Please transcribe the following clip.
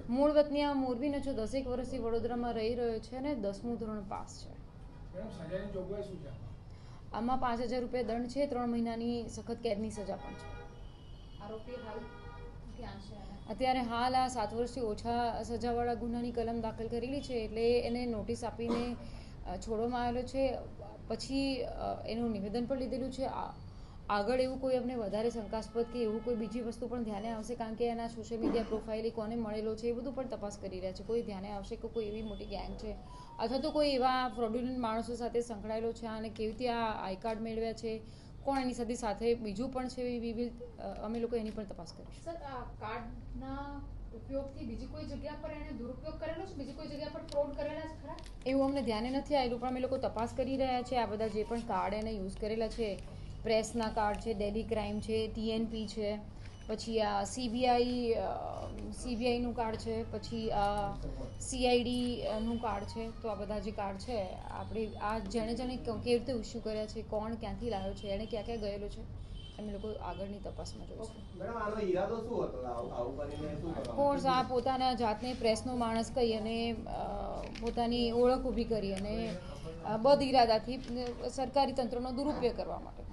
મૂળ વતની આ મોરબીનો છો, 10 વર્ષથી વડોદરામાં રહી રહ્યો છે અને 10મું ધોરણ પાસ છે. આમાં 5000 રૂપિયા દંડ છે, 3 મહિનાની સખત કેદની સજા પણ છે. આરોપી હાલ ક્યાં છે? અત્યારે હાલ આ 7 વર્ષથી ઓછા સજાવાળા ગુનાની કલમ દાખલ કરેલી છે, એટલે એને નોટિસ આપીને છોડવામાં આવેલો છે. પછી એનું નિવેદન પણ લીધેલું છે. આગળ એવું કોઈ અમને વધારે શંકાસ્પદ કે એવું કોઈ બીજી વસ્તુ પણ ધ્યાને આવશે, કારણ કે એના સોશિયલ મીડિયા પ્રોફાઇલ કોને મળેલો છે એ બધું પણ તપાસ કરી રહ્યા છે. કોઈ ધ્યાને આવશે કે કોઈ એવી મોટી ગેંગ છે અથવા તો કોઈ એવા ફ્રોડ્યુલન્ટ માણસો સાથે સંકળાયેલો છે અને કેવી રીતે આ આઈ કાર્ડ મેળવ્યા છે, કોણ એની સાથે બીજું પણ છે, અમે લોકો એની પણ તપાસ કરીશું. સર, આ કાર્ડના ઉપયોગથી બીજી કોઈ જગ્યા પર એને દુરુપયોગ કરેલો છે, બીજી કોઈ જગ્યા પર ફ્રોડ કરેલા છે ખરા? એવું અમને ધ્યાને નથી આવેલું, પણ અમે લોકો તપાસ કરી રહ્યા છે. આ બધા જે પણ કાર્ડ એને યુઝ કરેલા છે, પ્રેસના કાર્ડ છે, ડેલી ક્રાઇમ છે, TNP છે, પછી આ CBIનું કાર્ડ છે, પછી આ CIDનું કાર્ડ છે. તો આ બધા જે કાર્ડ છે આપણે આ જેણે કેવી રીતે ઇસ્યુ કર્યા છે, કોણ ક્યાંથી લાવ્યો છે, એણે ક્યાં ક્યાં ગયેલો છે, અમે લોકો આગળની તપાસમાં જોઈશું. કોર્સ આ પોતાના જાતને પ્રેસનો માણસ કહી અને પોતાની ઓળખ ઊભી કરી અને બદ ઇરાદાથી સરકારી તંત્રનો દુરુપયોગ કરવા માટે.